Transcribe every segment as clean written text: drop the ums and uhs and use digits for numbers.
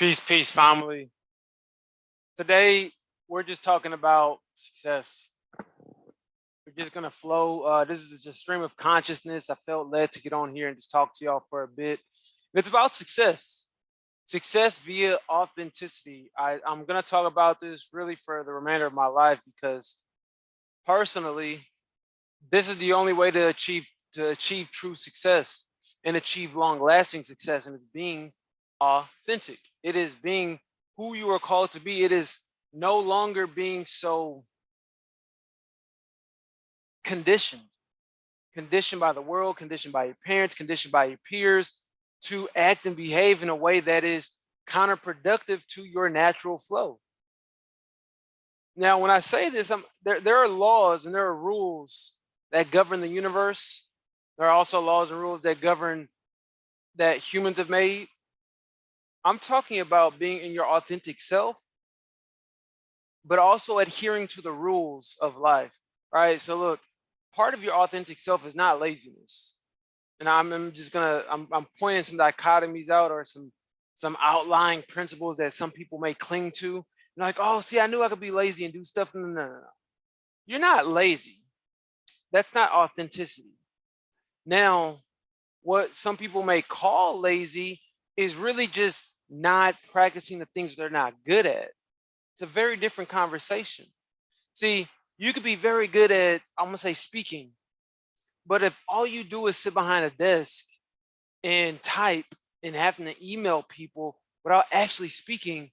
Peace, peace, family. Today, we're just talking about success. We're just gonna flow. This is just a stream of consciousness. I felt led to get on here and just talk to y'all for a bit. It's about success. Success via authenticity. I'm gonna talk about this really for the remainder of my life because personally, this is the only way to achieve true success and achieve long-lasting success, and it's being authentic. It is being who you are called to be. It is no longer being so conditioned by the world, conditioned by your parents, conditioned by your peers to act and behave in a way that is counterproductive to your natural flow. Now, when I say this, there are laws and there are rules that govern the universe. There are also laws and rules that govern that humans have made. I'm talking about being in your authentic self, but also adhering to the rules of life, right? So look, part of your authentic self is not laziness. And I'm pointing some dichotomies out or some outlying principles that some people may cling to. And like, oh, see, I knew I could be lazy and do stuff. No. You're not lazy. That's not authenticity. Now, what some people may call lazy is really just not practicing the things they're not good at. It's a very different conversation. See, you could be very good at, I'm gonna say, speaking, but if all you do is sit behind a desk and type and having to email people without actually speaking,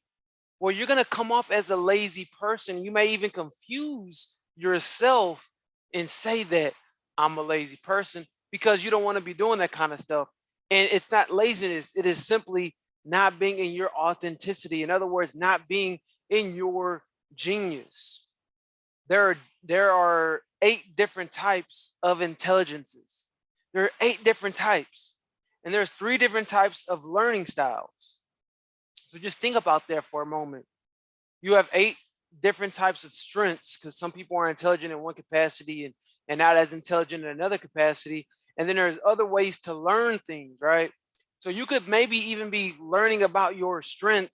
well, you're gonna come off as a lazy person. You may even confuse yourself and say that I'm a lazy person because you don't want to be doing that kind of stuff. And it's not laziness, it is simply not being in your authenticity. In other words, not being in your genius. There are 8 different types of intelligences. There are 8 different types. And there's 3 different types of learning styles. So just think about that for a moment. You have 8 different types of strengths because some people are intelligent in one capacity and not as intelligent in another capacity. And then there's other ways to learn things, right? So you could maybe even be learning about your strength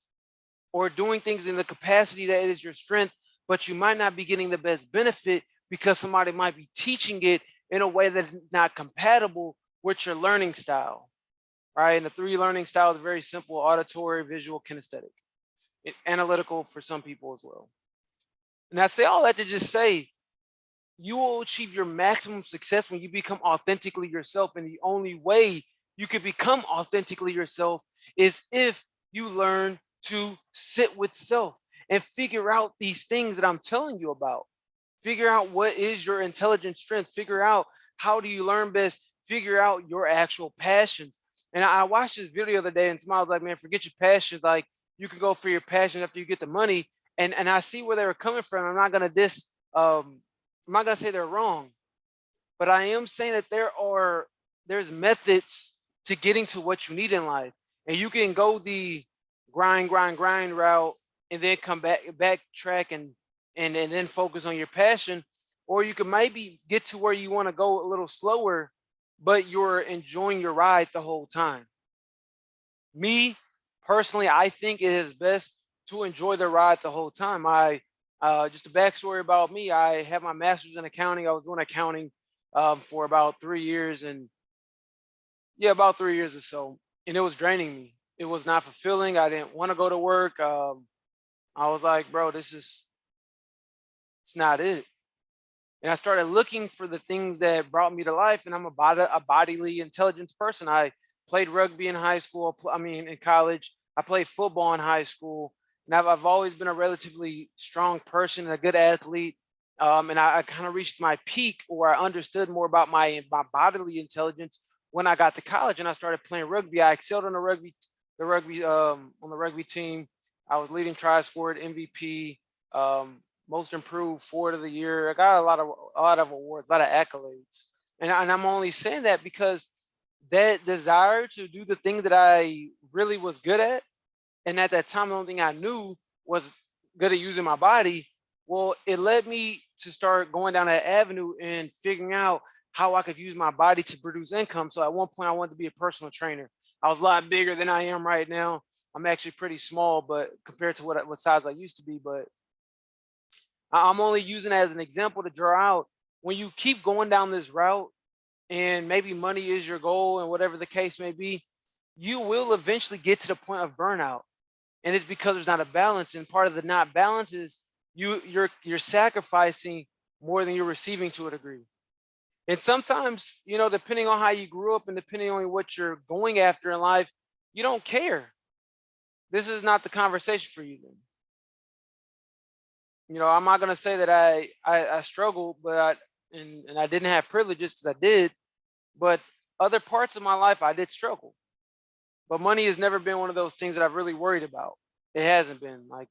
or doing things in the capacity that it is your strength, but you might not be getting the best benefit because somebody might be teaching it in a way that's not compatible with your learning style, right? And the 3 learning styles are very simple: auditory, visual, kinesthetic, analytical for some people as well. And I say all that to just say, you will achieve your maximum success when you become authentically yourself. And the only way you can become authentically yourself is if you learn to sit with self and figure out these things that I'm telling you about. Figure out what is your intelligent strength. Figure out how do you learn best. Figure out your actual passions. And I watched this video the other day and smiled like, man, forget your passions. Like, you can go for your passion after you get the money. And I see where they were coming from. I'm not gonna I'm not gonna say they're wrong, but I am saying that there's methods to getting to what you need in life. And you can go the grind route and then come backtrack and then focus on your passion. Or you can maybe get to where you want to go a little slower, but you're enjoying your ride the whole time. Me, personally, I think it is best to enjoy the ride the whole time. Just a backstory about me, I have my master's in accounting. I was doing accounting for about 3 years, and about 3 years or so. And it was draining me. It was not fulfilling. I didn't want to go to work. I was like, bro, it's not it. And I started looking for the things that brought me to life. And I'm a bodily intelligence person. I played rugby in high school. In college. I played football in high school. And I've always been a relatively strong person, a good athlete. And I kind of reached my peak where I understood more about my bodily intelligence when I got to college and I started playing rugby. I excelled on the rugby team. I was leading tri-sport, MVP, most improved, forward of the year. I got a lot of awards, a lot of accolades. And I'm only saying that because that desire to do the thing that I really was good at, and at that time, the only thing I knew was good at using my body, well, it led me to start going down that avenue and figuring out how I could use my body to produce income. So at one point, I wanted to be a personal trainer. I was a lot bigger than I am right now. I'm actually pretty small, but compared to what size I used to be. But I'm only using it as an example to draw out when you keep going down this route and maybe money is your goal and whatever the case may be, you will eventually get to the point of burnout. And it's because there's not a balance. And part of the not balance is you're sacrificing more than you're receiving to a degree. And sometimes, you know, depending on how you grew up and depending on what you're going after in life, you don't care. This is not the conversation for you then. You know, I'm not gonna say that I struggled, but and I didn't have privileges because I did, but other parts of my life I did struggle. But money has never been one of those things that I've really worried about. It hasn't been. Like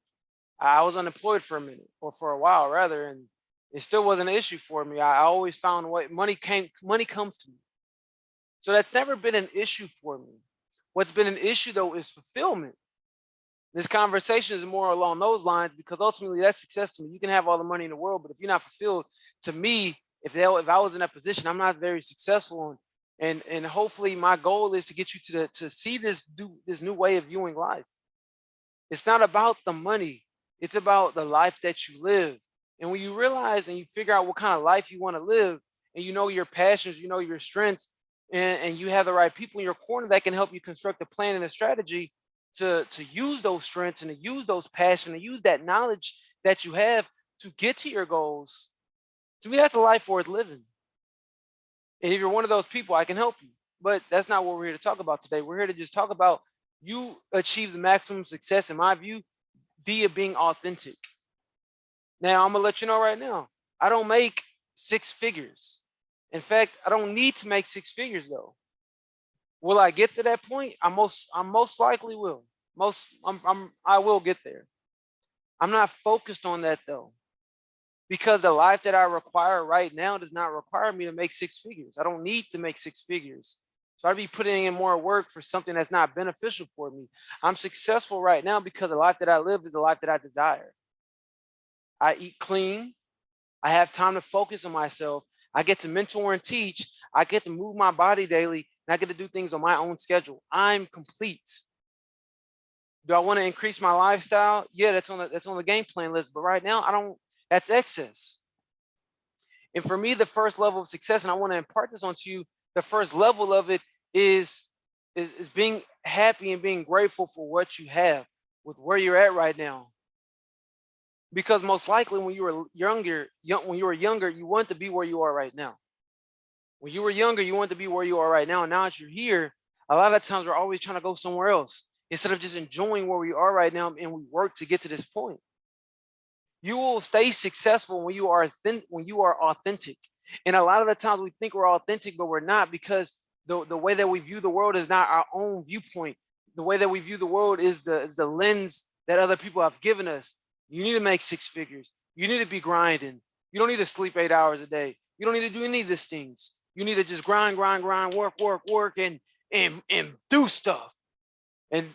I was unemployed for a minute, or for a while rather, and it still wasn't an issue for me. I always found a way. Money comes to me. So that's never been an issue for me. What's been an issue though is fulfillment. This conversation is more along those lines because ultimately that's success to me. You can have all the money in the world, but if you're not fulfilled, to me, if I was in that position, I'm not very successful. And hopefully my goal is to get you to see this new way of viewing life. It's not about the money. It's about the life that you live. And when you realize and you figure out what kind of life you want to live, and you know your passions, you know your strengths, and you have the right people in your corner that can help you construct a plan and a strategy to use those strengths and to use those passions and use that knowledge that you have to get to your goals, to me, that's a life worth living. And if you're one of those people, I can help you. But that's not what we're here to talk about today. We're here to just talk about you achieve the maximum success, in my view, via being authentic. Now, I'm going to let you know right now, I don't make six figures. In fact, I don't need to make six figures, though. Will I get to that point? I most likely will. I will get there. I'm not focused on that, though, because the life that I require right now does not require me to make six figures. I don't need to make six figures. So I'd be putting in more work for something that's not beneficial for me. I'm successful right now because the life that I live is the life that I desire. I eat clean. I have time to focus on myself. I get to mentor and teach. I get to move my body daily, and I get to do things on my own schedule. I'm complete. Do I want to increase my lifestyle? Yeah, that's on the game plan list. But right now, I don't. That's excess. And for me, the first level of success, and I want to impart this onto you, the first level of it is being happy and being grateful for what you have with where you're at right now. Because most likely when you were younger, you want to be where you are right now. When you were younger, you want to be where you are right now. And now that you're here, a lot of times we're always trying to go somewhere else instead of just enjoying where we are right now, and we work to get to this point. You will stay successful when you are authentic. And a lot of the times we think we're authentic, but we're not, because the way that we view the world is not our own viewpoint. The way that we view the world is the lens that other people have given us. You need to make six figures. You need to be grinding. You don't need to sleep 8 hours a day. You don't need to do any of these things. You need to just grind, work, and do stuff. And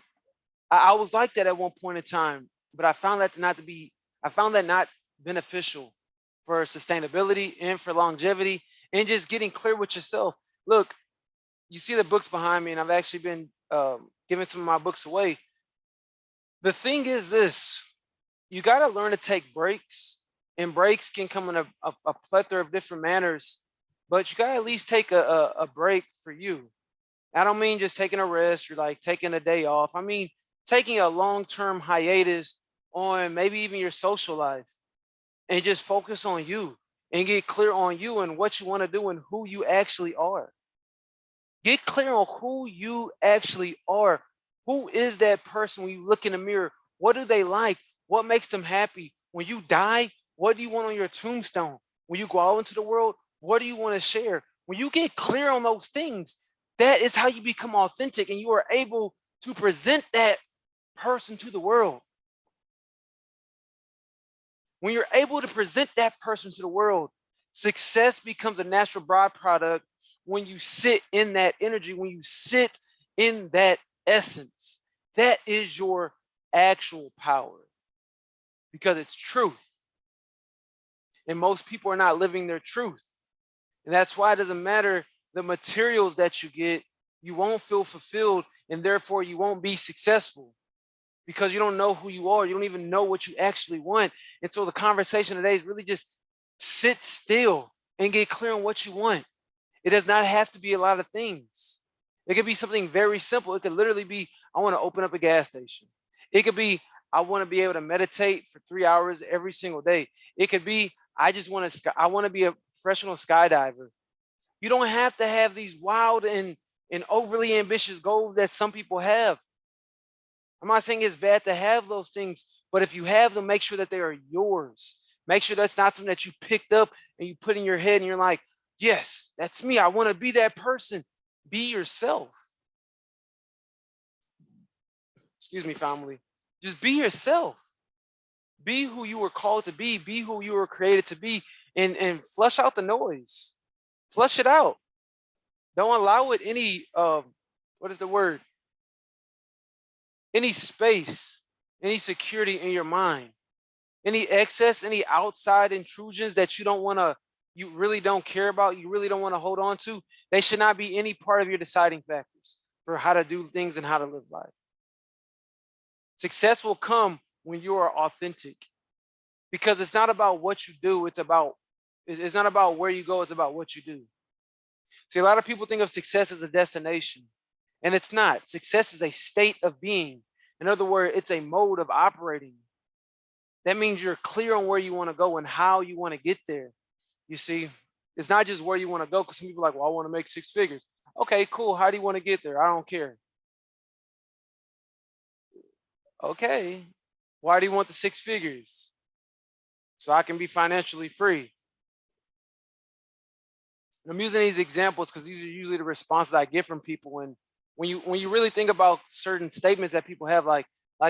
I was like that at one point in time, but I found that not beneficial for sustainability and for longevity and just getting clear with yourself. Look, you see the books behind me, and I've actually been giving some of my books away. The thing is this: you got to learn to take breaks, and breaks can come in a plethora of different manners, but you got to at least take a break for you. I don't mean just taking a rest or like taking a day off. I mean taking a long-term hiatus on maybe even your social life and just focus on you and get clear on you and what you want to do and who you actually are. Get clear on who you actually are. Who is that person when you look in the mirror? What do they like? What makes them happy? When you die, what do you want on your tombstone? When you go out into the world, what do you want to share? When you get clear on those things, that is how you become authentic, and you are able to present that person to the world. When you're able to present that person to the world, success becomes a natural byproduct when you sit in that energy, when you sit in that essence. That is your actual power, because it's truth. And most people are not living their truth. And that's why it doesn't matter the materials that you get, you won't feel fulfilled and therefore you won't be successful because you don't know who you are. You don't even know what you actually want. And so the conversation today is really just sit still and get clear on what you want. It does not have to be a lot of things. It could be something very simple. It could literally be, I want to open up a gas station. It could be, I want to be able to meditate for 3 hours every single day. It could be, I want to be a professional skydiver. You don't have to have these wild and overly ambitious goals that some people have. I'm not saying it's bad to have those things, but if you have them, make sure that they are yours. Make sure that's not something that you picked up and you put in your head and you're like, yes, that's me. I want to be that person. Be yourself. Excuse me, family. Just be yourself. Be who you were called to be. Be who you were created to be, and flush out the noise. Flush it out. Don't allow it any, what is the word? Any space, any security in your mind, any excess, any outside intrusions that you really don't care about, you really don't want to hold on to, they should not be any part of your deciding factors for how to do things and how to live life. Success will come when you are authentic, because it's not about what you do, it's not about where you go, it's about what you do. See, a lot of people think of success as a destination, and it's not. Success is a state of being. In other words, it's a mode of operating. That means you're clear on where you want to go and how you want to get there. You see, it's not just where you want to go, because some people are like, well, I want to make 6 figures. Okay, cool. How do you want to get there? I don't care. Okay. Why do you want the 6 figures? So I can be financially free. And I'm using these examples because these are usually the responses I get from people when you really think about certain statements that people have, like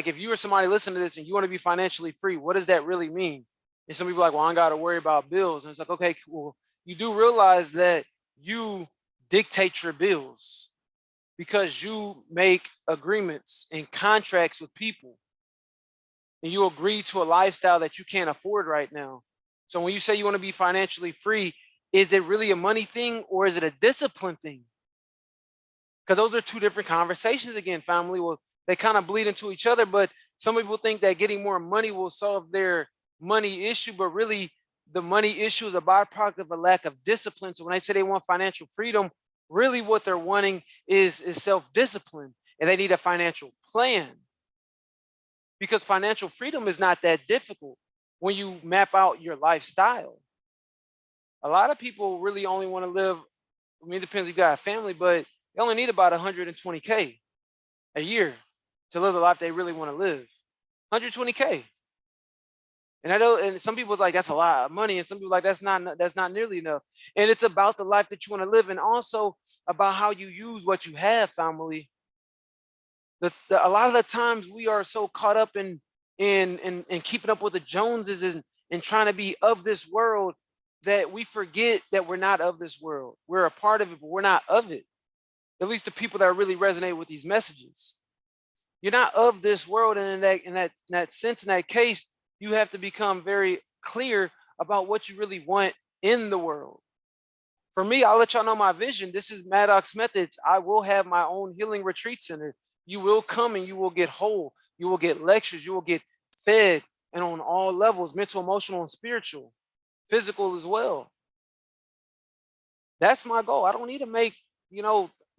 if you or somebody listening to this and you want to be financially free, what does that really mean? And some people are like, well, I don't got to worry about bills. And it's like, okay, cool. You do realize that you dictate your bills because you make agreements and contracts with people, and you agree to a lifestyle that you can't afford right now. So when you say you want to be financially free, is it really a money thing or is it a discipline thing? Because those are two different conversations again, family. Well, they kind of bleed into each other, but some people think that getting more money will solve their money issue, but really the money issue is a byproduct of a lack of discipline. So when they say they want financial freedom, really what they're wanting is self-discipline, and they need a financial plan. Because financial freedom is not that difficult when you map out your lifestyle. A lot of people really only want to live, I mean, it depends if you got a family, but they only need about 120K a year to live the life they really want to live. 120K. And I know, and some people's like, that's a lot of money, and some people like, that's not nearly enough. And it's about the life that you want to live, and also about how you use what you have, family. A lot of the times we are so caught up in keeping up with the Joneses and trying to be of this world that we forget that we're not of this world. We're a part of it, but we're not of it. At least the people that really resonate with these messages. You're not of this world, and in that sense, in that case, you have to become very clear about what you really want in the world. For me, I'll let y'all know my vision. This is Maddox Methods. I will have my own healing retreat center. You will come and you will get whole. You will get lectures. You will get fed, and on all levels, mental, emotional, and spiritual, physical as well. That's my goal. I don't need to make,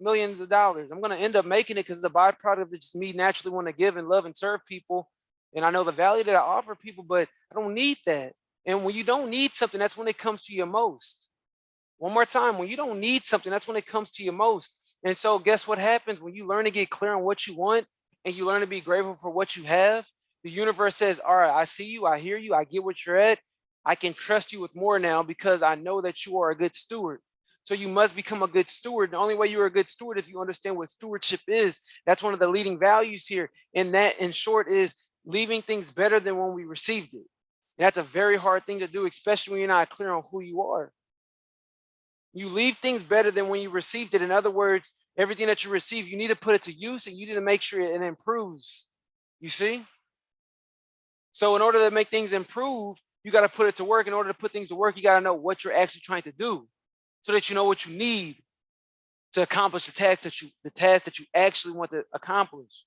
millions of dollars. I'm going to end up making it because it's a byproduct of just me naturally want to give and love and serve people. And I know the value that I offer people, but I don't need that. And when you don't need something, that's when it comes to you most. One more time, when you don't need something, that's when it comes to you most. And so guess what happens when you learn to get clear on what you want and you learn to be grateful for what you have? The universe says, all right, I see you, I hear you, I get what you're at. I can trust you with more now because I know that you are a good steward. So you must become a good steward. The only way you're a good steward is if you understand what stewardship is. That's one of the leading values here. And that, in short, is leaving things better than when we received it. And that's a very hard thing to do, especially when you're not clear on who you are. You leave things better than when you received it. In other words, everything that you receive, you need to put it to use, and you need to make sure it improves. You see? So in order to make things improve, you got to put it to work. In order to put things to work, you got to know what you're actually trying to do so that you know what you need. to accomplish the task that you actually want to accomplish.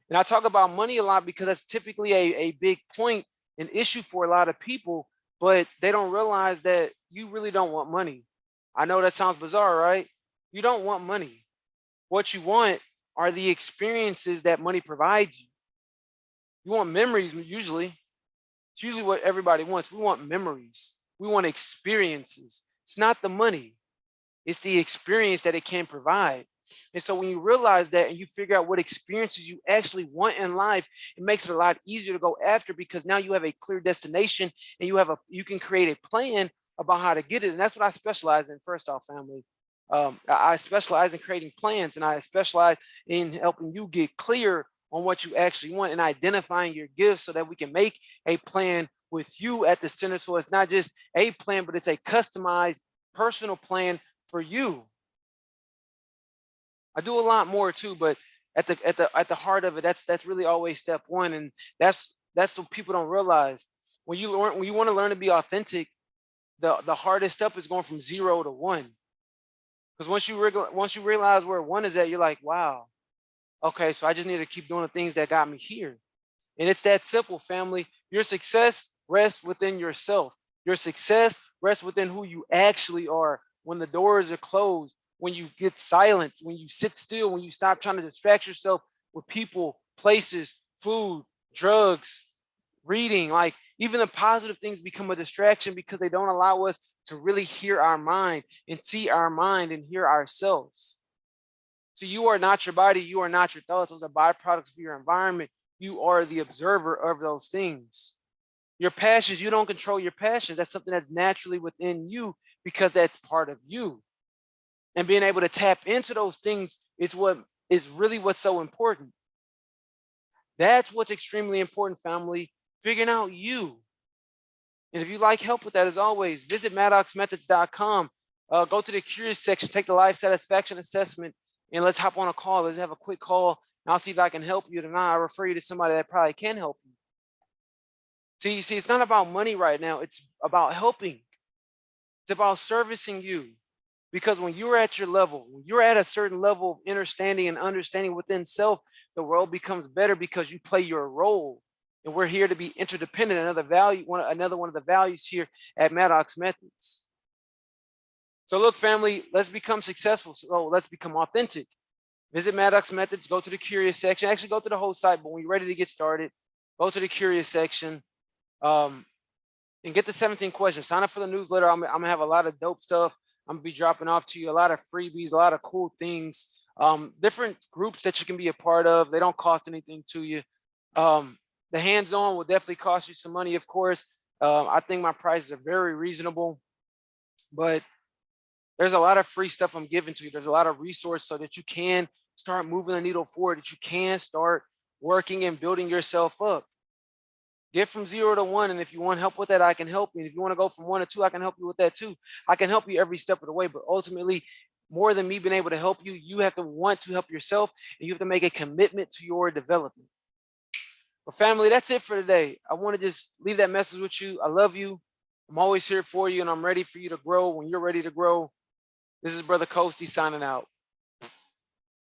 And I talk about money a lot because that's typically a big point, an issue for a lot of people, but they don't realize that you really don't want money. I know that sounds bizarre, right? You don't want money. What you want are the experiences that money provides you. You want memories usually. It's usually what everybody wants. We want memories. We want experiences. It's not the money. It's the experience that it can provide. And so when you realize that and you figure out what experiences you actually want in life, it makes it a lot easier to go after, because now you have a clear destination and you can create a plan about how to get it. And that's what I specialize in. First off, family, I specialize in creating plans, and I specialize in helping you get clear on what you actually want and identifying your gifts so that we can make a plan with you at the center. So it's not just a plan, but it's a customized personal plan for you. I do a lot more too, but at the heart of it, that's really always step one, and that's what people don't realize. When you want to learn to be authentic, the hardest step is going from 0 to 1. Because once you realize where 1 is at, you're like, wow, okay, so I just need to keep doing the things that got me here. And it's that simple, family. Your success rests within yourself. Your success rests within who you actually are. When the doors are closed, when you get silent, when you sit still, when you stop trying to distract yourself with people, places, food, drugs, reading, like even the positive things become a distraction because they don't allow us to really hear our mind and see our mind and hear ourselves. So you are not your body, you are not your thoughts. Those are byproducts of your environment. You are the observer of those things. Your passions, you don't control your passions. That's something that's naturally within you because that's part of you. And being able to tap into those things is what is really what's so important. That's what's extremely important, family. Figuring out you. And if you like help with that, as always, visit maddoxmethods.com. Go to the curious section, take the life satisfaction assessment, and let's hop on a call. Let's have a quick call, and I'll see if I can help you. If not, I'll refer you to somebody that probably can help you. See, it's not about money right now. It's about helping. It's about servicing you. Because when you're at your level, when you're at a certain level of understanding and understanding within self, the world becomes better because you play your role. And we're here to be interdependent. Another one of the values here at Maddox Methods. So look, family, let's become successful. So let's become authentic. Visit Maddox Methods, go to the curious section. Actually, go to the whole site, but when you're ready to get started, go to the curious section and get the 17 questions. Sign up for the newsletter. I'm going to have a lot of dope stuff. I'm going to be dropping off to you a lot of freebies, a lot of cool things, different groups that you can be a part of. They don't cost anything to you. The hands-on will definitely cost you some money, of course. I think my prices are very reasonable, but there's a lot of free stuff I'm giving to you. There's a lot of resources so that you can start moving the needle forward, that you can start working and building yourself up. Get from 0 to 1, and if you want help with that, I can help you. And if you want to go from 1 to 2, I can help you with that too. I can help you every step of the way, but ultimately, more than me being able to help you, you have to want to help yourself, and you have to make a commitment to your development. But family, that's it for today. I want to just leave that message with you. I love you. I'm always here for you, and I'm ready for you to grow when you're ready to grow. This is Brother 𝐁𝐫𝐶 signing out.